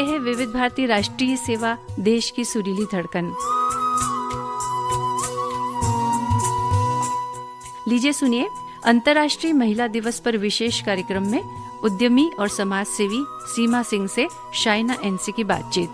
ये है विविध भारती राष्ट्रीय सेवा, देश की सुरीली धड़कन। लीजिए सुनिए, अंतर्राष्ट्रीय महिला दिवस पर विशेष कार्यक्रम में उद्यमी और समाज सेवी सीमा सिंह से शाइना एनसी की बातचीत।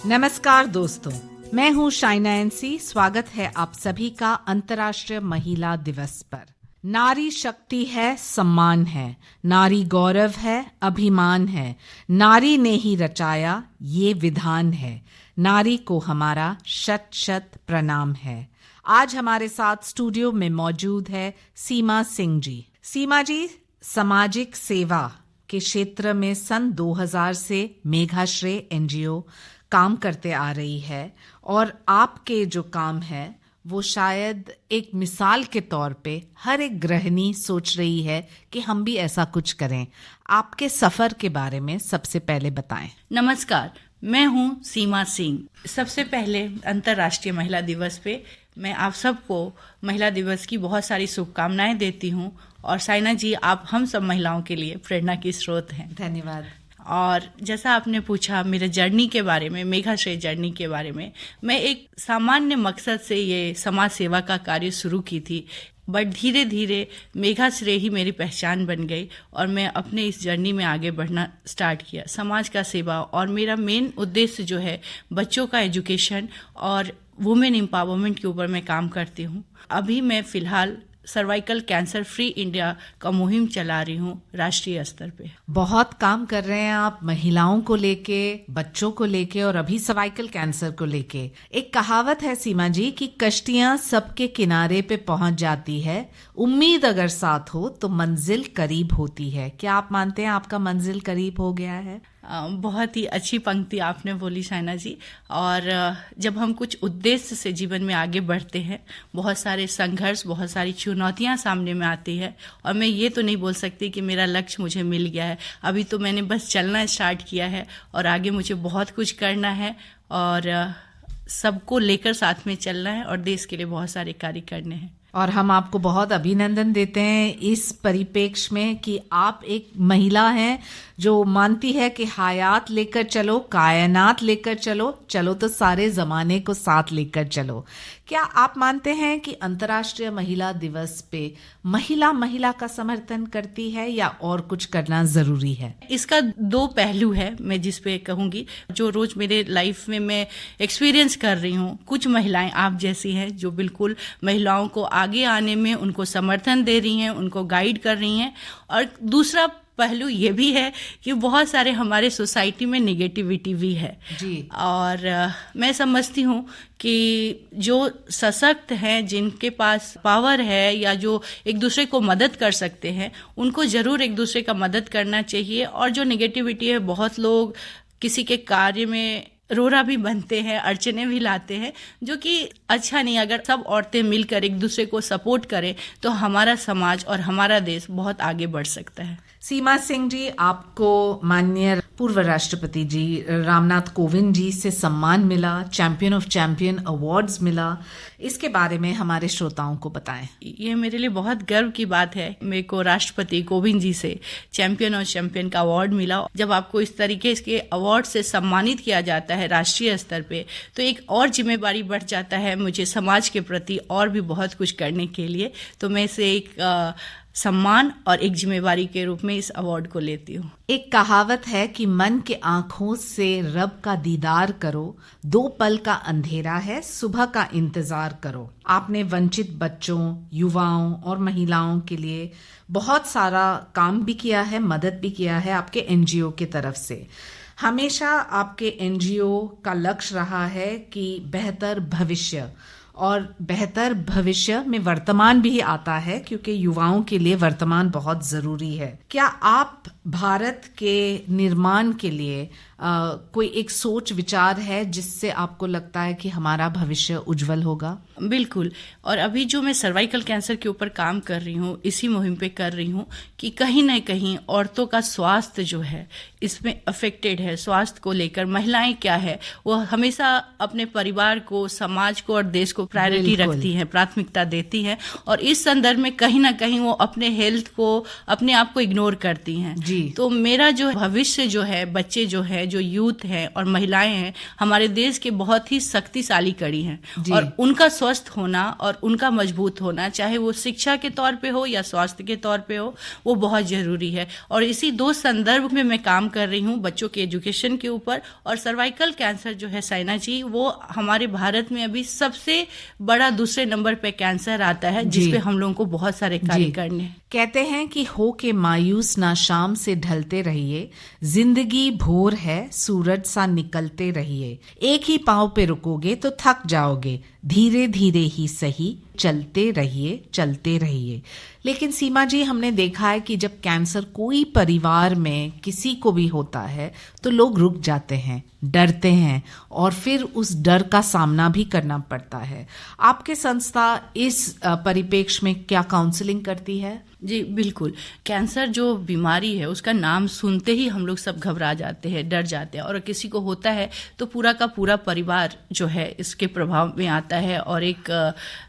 नमस्कार दोस्तों, मैं हूँ शाइना एनसी। स्वागत है आप सभी का अंतर्राष्ट्रीय महिला दिवस पर। नारी शक्ति है, सम्मान है, नारी गौरव है, अभिमान है, नारी ने ही रचाया ये विधान है, नारी को हमारा शत शत प्रणाम है। आज हमारे साथ स्टूडियो में मौजूद है सीमा सिंह जी। सीमा जी सामाजिक सेवा के क्षेत्र में सन 2000 से मेघाश्रेय एनजीओ काम करते आ रही है और आपके जो काम है वो शायद एक मिसाल के तौर पे हर एक गृहिणी सोच रही है कि हम भी ऐसा कुछ करें। आपके सफर के बारे में सबसे पहले बताएं। नमस्कार, मैं हूं सीमा सिंह। सबसे पहले अंतर्राष्ट्रीय महिला दिवस पे मैं आप सबको महिला दिवस की बहुत सारी शुभकामनाएं देती हूं। और साइना जी, आप हम सब महिलाओं के लिए प्रेरणा की स्रोत हैं। धन्यवाद। और जैसा आपने पूछा मेरे जर्नी के बारे में, मेघाश्रेय जर्नी के बारे में, मैं एक सामान्य मकसद से ये समाज सेवा का कार्य शुरू की थी, बट धीरे धीरे मेघाश्रेय ही मेरी पहचान बन गई और मैं अपने इस जर्नी में आगे बढ़ना स्टार्ट किया। समाज का सेवा और मेरा मेन उद्देश्य जो है बच्चों का एजुकेशन और वुमेन एम्पावरमेंट के ऊपर मैं काम करती हूँ। अभी मैं फिलहाल सर्वाइकल कैंसर फ्री इंडिया का मुहिम चला रही हूँ राष्ट्रीय स्तर पे। बहुत काम कर रहे हैं आप महिलाओं को लेके, बच्चों को लेके और अभी सर्वाइकल कैंसर को लेके। एक कहावत है सीमा जी कि कश्तियां सबके किनारे पे पहुंच जाती है, उम्मीद अगर साथ हो तो मंजिल करीब होती है। क्या आप मानते हैं आपका मंजिल करीब हो गया है? बहुत ही अच्छी पंक्ति आपने बोली साइना जी। और जब हम कुछ उद्देश्य से जीवन में आगे बढ़ते हैं, बहुत सारे संघर्ष, बहुत सारी चुनौतियां सामने में आती है और मैं ये तो नहीं बोल सकती कि मेरा लक्ष्य मुझे मिल गया है। अभी तो मैंने बस चलना स्टार्ट किया है और आगे मुझे बहुत कुछ करना है और सबको लेकर साथ में चलना है और देश के लिए बहुत सारे कार्य करने हैं। और हम आपको बहुत अभिनंदन देते हैं इस परिप्रेक्ष्य में कि आप एक महिला हैं जो मानती है कि हयात लेकर चलो, कायनात लेकर चलो, चलो तो सारे जमाने को साथ लेकर चलो। क्या आप मानते हैं कि अंतर्राष्ट्रीय महिला दिवस पे महिला का समर्थन करती है या और कुछ करना जरूरी है? इसका दो पहलू है, मैं जिस पे कहूंगी, जो रोज मेरे लाइफ में मैं एक्सपीरियंस कर रही हूँ। कुछ महिलाएं आप जैसी हैं जो बिल्कुल महिलाओं को आगे आने में उनको समर्थन दे रही हैं, उनको गाइड कर रही हैं। और दूसरा पहलू ये भी है कि बहुत सारे हमारे सोसाइटी में निगेटिविटी भी है जी। और मैं समझती हूँ कि जो सशक्त हैं, जिनके पास पावर है या जो एक दूसरे को मदद कर सकते हैं, उनको जरूर एक दूसरे का मदद करना चाहिए। और जो निगेटिविटी है, बहुत लोग किसी के कार्य में रोरा भी बनते हैं, अड़चने भी लाते हैं, जो कि अच्छा नहीं। अगर सब औरतें मिलकर एक दूसरे को सपोर्ट करें तो हमारा समाज और हमारा देश बहुत आगे बढ़ सकता है। सीमा सिंह जी, आपको माननीय पूर्व राष्ट्रपति जी रामनाथ कोविंद जी से सम्मान मिला, चैंपियन ऑफ चैंपियन अवार्ड्स मिला। इसके बारे में हमारे श्रोताओं को बताएं। ये मेरे लिए बहुत गर्व की बात है। मेरे को राष्ट्रपति कोविंद जी से चैंपियन ऑफ चैंपियन का अवार्ड मिला। जब आपको इस तरीके के अवार्ड से सम्मानित किया जाता है राष्ट्रीय स्तर पे, तो एक और जिम्मेदारी बढ़ जाता है मुझे समाज के प्रति और भी बहुत कुछ करने के लिए। तो मैं इसे एक सम्मान और एक जिम्मेवारी के रूप में इस अवार्ड को लेती हूँ। एक कहावत है कि मन के आंखों से रब का दीदार करो, 2 पल का अंधेरा है, सुबह का इंतजार करो। आपने वंचित बच्चों, युवाओं और महिलाओं के लिए बहुत सारा काम भी किया है, मदद भी किया है आपके एनजीओ की तरफ से। हमेशा आपके एनजीओ का लक्ष्य रहा है कि बेहतर भविष्य, और बेहतर भविष्य में वर्तमान भी आता है क्योंकि युवाओं के लिए वर्तमान बहुत जरूरी है। क्या आप भारत के निर्माण के लिए कोई एक सोच विचार है जिससे आपको लगता है कि हमारा भविष्य उज्जवल होगा? बिल्कुल। और अभी जो मैं सर्वाइकल कैंसर के ऊपर काम कर रही हूँ, इसी मुहिम पे कर रही हूँ कि कहीं ना कहीं औरतों का स्वास्थ्य जो है इसमें अफेक्टेड है। स्वास्थ्य को लेकर महिलाएं क्या है, वो हमेशा अपने परिवार को, समाज को और देश को प्रायोरिटी रखती हैं, प्राथमिकता देती हैं। और इस संदर्भ में कहीं ना कहीं वो अपने हेल्थ को, अपने आप को इग्नोर करती हैं। जी। तो मेरा जो भविष्य जो है, बच्चे जो है, जो यूथ है और महिलाएं हैं, हमारे देश के बहुत ही शक्तिशाली कड़ी हैं और उनका स्वस्थ होना और उनका मजबूत होना, चाहे वो शिक्षा के तौर पे हो या स्वास्थ्य के तौर पे हो, वो बहुत जरूरी है। और इसी 2 संदर्भ में मैं काम कर रही हूँ, बच्चों के एजुकेशन के ऊपर। और सर्वाइकल कैंसर जो है साइना जी, वो हमारे भारत में अभी सबसे बड़ा दूसरे नंबर पे कैंसर आता है, जिसपे हम लोगों को बहुत सारे कार्य करने हैं। कहते हैं कि हो के मायूस ना शाम से ढलते रहिए, जिंदगी भोर है सूरज सा निकलते रहिए, एक ही पांव पे रुकोगे तो थक जाओगे, धीरे धीरे ही सही चलते रहिए। लेकिन सीमा जी, हमने देखा है कि जब कैंसर कोई परिवार में किसी को भी होता है तो लोग रुक जाते हैं, डरते हैं और फिर उस डर का सामना भी करना पड़ता है। आपके संस्था इस परिप्रेक्ष्य में क्या काउंसलिंग करती है? जी बिल्कुल। कैंसर जो बीमारी है, उसका नाम सुनते ही हम लोग सब घबरा जाते हैं, डर जाते हैं, और किसी को होता है तो पूरा का पूरा परिवार जो है इसके प्रभाव में आता है और एक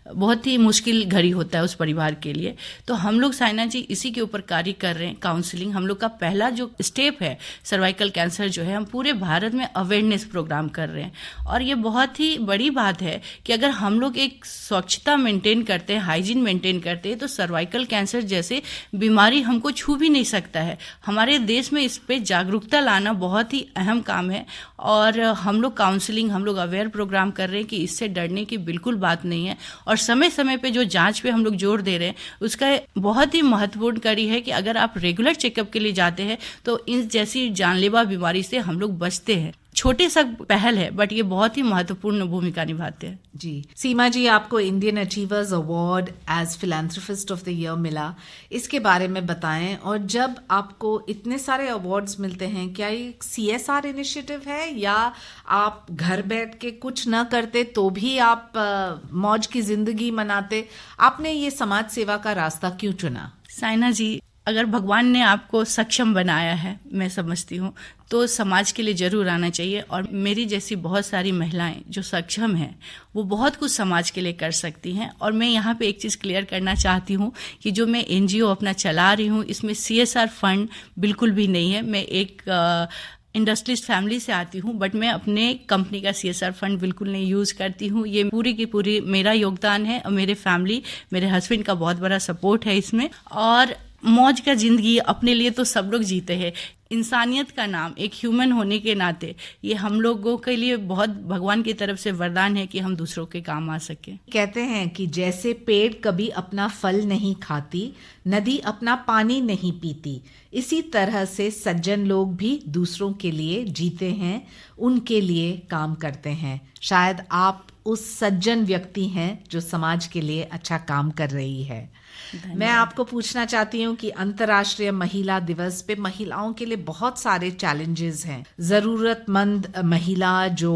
बहुत ही मुश्किल घड़ी होता है उस परिवार के लिए। तो हम लोग साइना जी इसी के ऊपर कार्य कर रहे हैं, काउंसलिंग। हम लोग का पहला जो स्टेप है सर्वाइकल कैंसर जो है, हम पूरे भारत में अवेयरनेस प्रोग्राम कर रहे हैं। और ये बहुत ही बड़ी बात है कि अगर हम लोग एक स्वच्छता मेंटेन करते हैं, हाइजीन मेंटेन करते हैं, तो सर्वाइकल कैंसर जैसे बीमारी हमको छू भी नहीं सकता है। हमारे देश में इस पे जागरूकता लाना बहुत ही अहम काम है और हम लोग काउंसलिंग, हम लोग अवेयर प्रोग्राम कर रहे हैं कि इससे डरने की बिल्कुल बात नहीं है। और समय समय पे जो जांच पे हम लोग जोर दे रहे हैं, उसका बहुत ही महत्वपूर्ण कड़ी है कि अगर आप रेगुलर चेकअप के लिए जाते हैं तो इन जैसी जानलेवा बीमारी से हम लोग बचते हैं। छोटे सा पहल है बट ये बहुत ही महत्वपूर्ण भूमिका निभाते हैं। जी सीमा जी, आपको Indian achievers award as philanthropist of the year मिला, इसके बारे में बताएं। और जब आपको इतने सारे अवार्ड्स मिलते हैं, क्या ये CSR इनिशिएटिव है या आप घर बैठ के कुछ ना करते तो भी आप मौज की जिंदगी मनाते? आपने ये समाज सेवा का रास्ता क्यों चुना? साइना जी, अगर भगवान ने आपको सक्षम बनाया है, मैं समझती हूँ, तो समाज के लिए जरूर आना चाहिए। और मेरी जैसी बहुत सारी महिलाएं जो सक्षम हैं, वो बहुत कुछ समाज के लिए कर सकती हैं। और मैं यहाँ पे एक चीज़ क्लियर करना चाहती हूँ कि जो मैं NGO अपना चला रही हूँ, इसमें CSR फंड बिल्कुल भी नहीं है। मैं एक इंडस्ट्रियलिस्ट फैमिली से आती हूँ, बट मैं अपने कंपनी का CSR फंड बिल्कुल नहीं यूज़ करती हूँ। ये पूरी की पूरी मेरा योगदान है और मेरे फैमिली, मेरे हस्बैंड का बहुत बड़ा सपोर्ट है इसमें। और मौज का जिंदगी अपने लिए तो सब लोग जीते हैं। इंसानियत का नाम, एक ह्यूमन होने के नाते, ये हम लोगों के लिए बहुत भगवान की तरफ से वरदान है कि हम दूसरों के काम आ सके। कहते हैं कि जैसे पेड़ कभी अपना फल नहीं खाती, नदी अपना पानी नहीं पीती, इसी तरह से सज्जन लोग भी दूसरों के लिए जीते हैं, उनके लिए काम करते हैं। शायद आप उस सज्जन व्यक्ति हैं जो समाज के लिए अच्छा काम कर रही है। मैं आपको पूछना चाहती हूँ कि अंतर्राष्ट्रीय महिला दिवस पे महिलाओं के लिए बहुत सारे चैलेंजेस हैं। जरूरतमंद महिला जो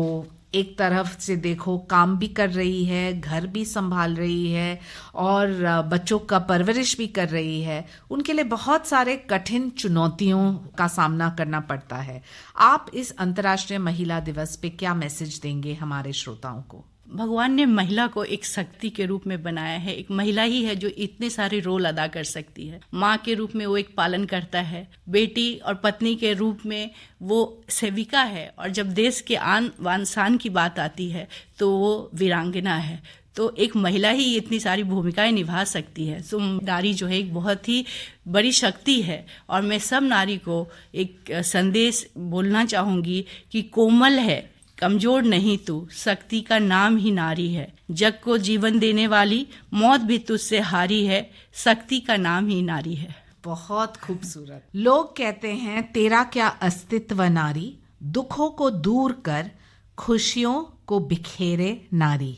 एक तरफ से देखो काम भी कर रही है, घर भी संभाल रही है और बच्चों का परवरिश भी कर रही है, उनके लिए बहुत सारे कठिन चुनौतियों का सामना करना पड़ता है। आप इस अंतर्राष्ट्रीय महिला दिवस पे क्या मैसेज देंगे हमारे श्रोताओं को? भगवान ने महिला को एक शक्ति के रूप में बनाया है। एक महिला ही है जो इतने सारे रोल अदा कर सकती है। माँ के रूप में वो एक पालन करता है, बेटी और पत्नी के रूप में वो सेविका है, और जब देश के आन बान शान की बात आती है तो वो वीरांगना है। तो एक महिला ही इतनी सारी भूमिकाएं निभा सकती है। तो नारी जो है एक बहुत ही बड़ी शक्ति है। और मैं सब नारी को एक संदेश बोलना चाहूंगी कि कोमल है, कमजोर नहीं तू, शक्ति का नाम ही नारी है। जग को जीवन देने वाली, मौत भी तुझसे हारी है, शक्ति का नाम ही नारी है। बहुत खूबसूरत। लोग कहते हैं तेरा क्या अस्तित्व नारी, दुखों को दूर कर, खुशियों को बिखेरे नारी।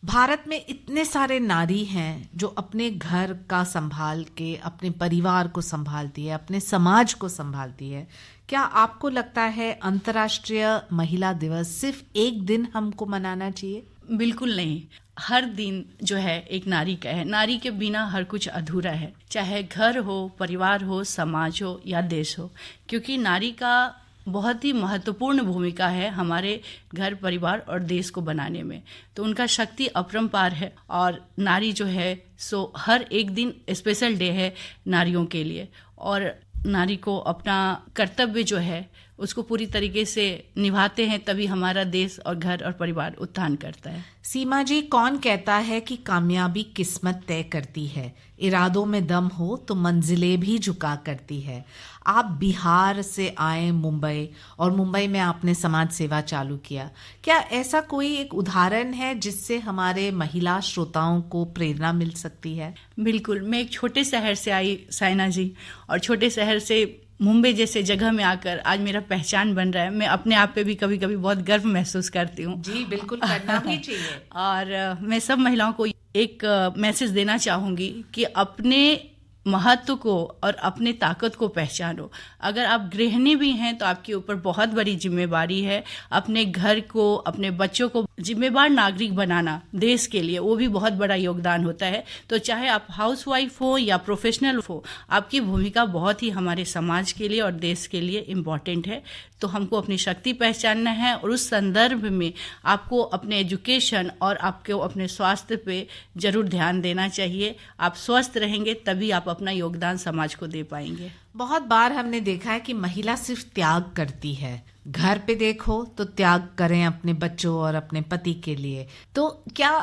भारत में इतने सारे नारी हैं जो अपने घर का संभाल के अपने परिवार को संभालती है, अपने समाज को संभालती है। क्या आपको लगता है अंतर्राष्ट्रीय महिला दिवस सिर्फ एक दिन हमको मनाना चाहिए? बिल्कुल नहीं, हर दिन जो है एक नारी का है। नारी के बिना हर कुछ अधूरा है, चाहे घर हो, परिवार हो, समाज हो या देश हो, क्योंकि नारी का बहुत ही महत्वपूर्ण भूमिका है हमारे घर, परिवार और देश को बनाने में। तो उनका शक्ति अपरंपार है और नारी जो है सो हर एक दिन स्पेशल डे है नारियों के लिए। और नारी को अपना कर्तव्य जो है उसको पूरी तरीके से निभाते हैं, तभी हमारा देश और घर और परिवार उत्थान करता है। सीमा जी, कौन कहता है कि कामयाबी किस्मत तय करती है? इरादों में दम हो तो मंजिलें भी झुका करती है। आप बिहार से आए मुंबई, और मुंबई में आपने समाज सेवा चालू किया। क्या ऐसा कोई एक उदाहरण है जिससे हमारे महिला श्रोताओं को प्रेरणा मिल सकती है? बिल्कुल, मैं एक छोटे शहर से आई साइना जी, और छोटे शहर से मुंबई जैसे जगह में आकर आज मेरा पहचान बन रहा है। मैं अपने आप पे भी कभी कभी बहुत गर्व महसूस करती हूँ। जी बिल्कुल, करना भी चाहिए। और मैं सब महिलाओं को एक मैसेज देना चाहूंगी कि अपने महत्व को और अपने ताकत को पहचानो। अगर आप गृहिणी भी हैं तो आपके ऊपर बहुत बड़ी जिम्मेवारी है अपने घर को, अपने बच्चों को जिम्मेवार नागरिक बनाना देश के लिए, वो भी बहुत बड़ा योगदान होता है। तो चाहे आप हाउसवाइफ हो या प्रोफेशनल हो, आपकी भूमिका बहुत ही हमारे समाज के लिए और देश के लिए इम्पॉर्टेंट है। तो हमको अपनी शक्ति पहचानना है, और उस संदर्भ में आपको अपने एजुकेशन और आपको अपने स्वास्थ्य पे जरूर ध्यान देना चाहिए। आप स्वस्थ रहेंगे तभी आप अपना योगदान समाज को दे पाएंगे। बहुत बार हमने देखा है कि महिला सिर्फ त्याग करती है। घर पे देखो तो त्याग करें अपने बच्चों और अपने पति के लिए, तो क्या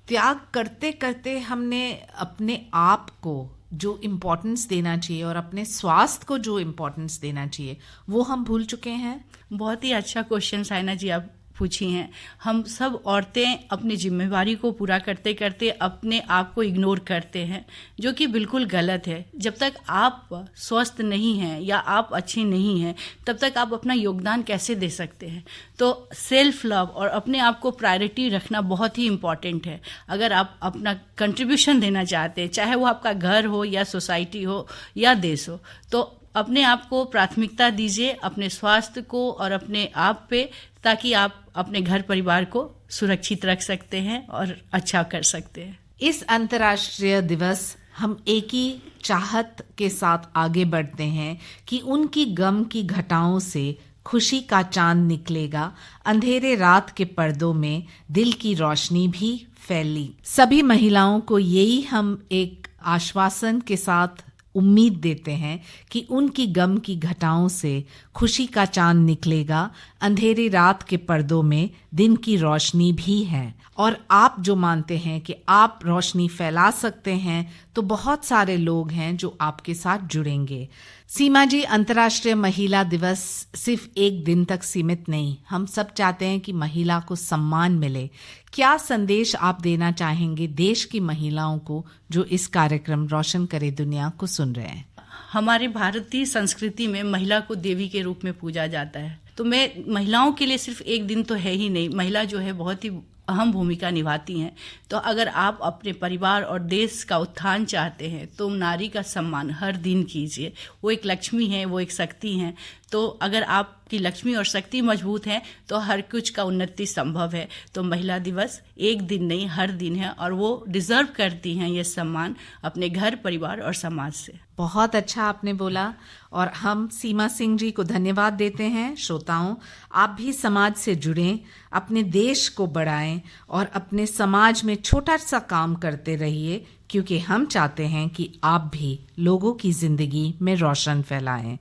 त्याग करते करते हमने अपने आप को जो इम्पोर्टेंस देना चाहिए और अपने स्वास्थ्य को जो इम्पोर्टेंस देना चाहिए वो हम भूल चुके हैं? बहुत ही अच्छा क्वेश्चन साइना जी आप पूछी हैं। हम सब औरतें अपनी जिम्मेवारी को पूरा करते करते अपने आप को इग्नोर करते हैं, जो कि बिल्कुल गलत है। जब तक आप स्वस्थ नहीं हैं या आप अच्छी नहीं हैं, तब तक आप अपना योगदान कैसे दे सकते हैं? तो सेल्फ लव और अपने आप को प्रायोरिटी रखना बहुत ही इम्पॉर्टेंट है। अगर आप अपना कंट्रीब्यूशन देना चाहते हैं, चाहे वो आपका घर हो या सोसाइटी हो या देश हो, तो अपने आप को प्राथमिकता दीजिए, अपने स्वास्थ्य को और अपने आप पे, ताकि आप अपने घर परिवार को सुरक्षित रख सकते हैं और अच्छा कर सकते हैं। इस अंतर्राष्ट्रीय दिवस हम एक ही चाहत के साथ आगे बढ़ते हैं कि उनकी गम की घटाओं से खुशी का चांद निकलेगा, अंधेरे रात के पर्दों में दिल की रोशनी भी फैली। सभी महिलाओं को यही हम एक आश्वासन के साथ उम्मीद देते हैं कि उनकी गम की घटाओं से खुशी का चांद निकलेगा, अंधेरी रात के पर्दों में दिन की रोशनी भी है। और आप जो मानते हैं कि आप रोशनी फैला सकते हैं, तो बहुत सारे लोग हैं जो आपके साथ जुड़ेंगे। सीमा जी, अंतर्राष्ट्रीय महिला दिवस सिर्फ एक दिन तक सीमित नहीं, हम सब चाहते हैं कि महिला को सम्मान मिले। क्या संदेश आप देना चाहेंगे देश की महिलाओं को जो इस कार्यक्रम रोशन करे दुनिया को सुन रहे हैं? हमारे भारतीय संस्कृति में महिला को देवी के रूप में पूजा जाता है। तो मैं महिलाओं के लिए सिर्फ एक दिन तो है ही नहीं, महिला जो है बहुत ही अहम भूमिका निभाती हैं। तो अगर आप अपने परिवार और देश का उत्थान चाहते हैं तो नारी का सम्मान हर दिन कीजिए। वो एक लक्ष्मी है, वो एक शक्ति है। तो अगर आपकी लक्ष्मी और शक्ति मजबूत है तो हर कुछ का उन्नति संभव है। तो महिला दिवस एक दिन नहीं, हर दिन है, और वो डिजर्व करती हैं ये सम्मान अपने घर, परिवार और समाज से। बहुत अच्छा आपने बोला, और हम सीमा सिंह जी को धन्यवाद देते हैं। श्रोताओं, आप भी समाज से जुड़ें, अपने देश को बढ़ाएं और अपने समाज में छोटा सा काम करते रहिए, क्योंकि हम चाहते हैं कि आप भी लोगों की जिंदगी में रोशन फैलाएं।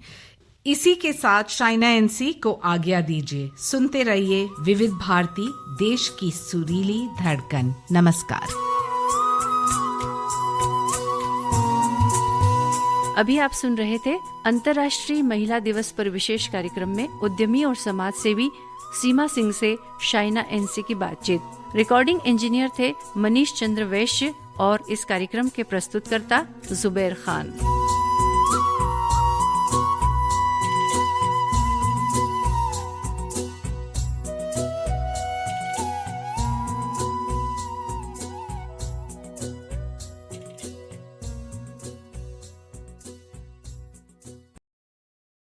इसी के साथ शाइना एनसी को आज्ञा दीजिए। सुनते रहिए विविध भारती, देश की सुरीली धड़कन। नमस्कार। अभी आप सुन रहे थे अंतर्राष्ट्रीय महिला दिवस पर विशेष कार्यक्रम में उद्यमी और समाज सेवी सीमा सिंह से शाइना एनसी की बातचीत। रिकॉर्डिंग इंजीनियर थे मनीष चंद्र वैश्य और इस कार्यक्रम के प्रस्तुतकर्ता जुबैर खान।